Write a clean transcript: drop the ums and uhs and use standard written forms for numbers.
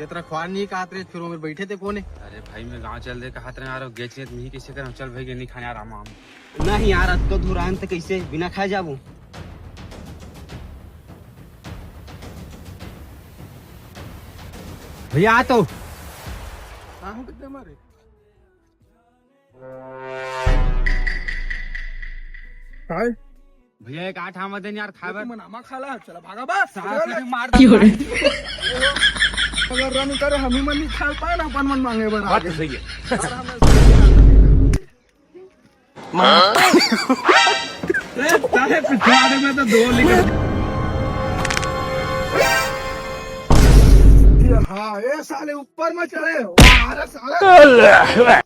तेरा ख्वान नहीं कहा तेरे फिर में बैठे थे कोने। अरे भाई मैं गांव चल दे कहा यार गेच नहीं कैसे कर चल भाई नहीं खाने आराम हम नहीं यार तो धुरान तो कैसे बिना खाए जाबू। भैया आ तो कितने मारे भैया एक 8 आम देन यार खाबर मनामा खाला चला भागा बस मार अगर रन करे हम ही मन नहीं खा पाए ना अपन मन मांगे बरा बात तो सही है तारे पिछवाड़े में तो 2 लिख हाँ ये साले ऊपर में चढ़े अरे साले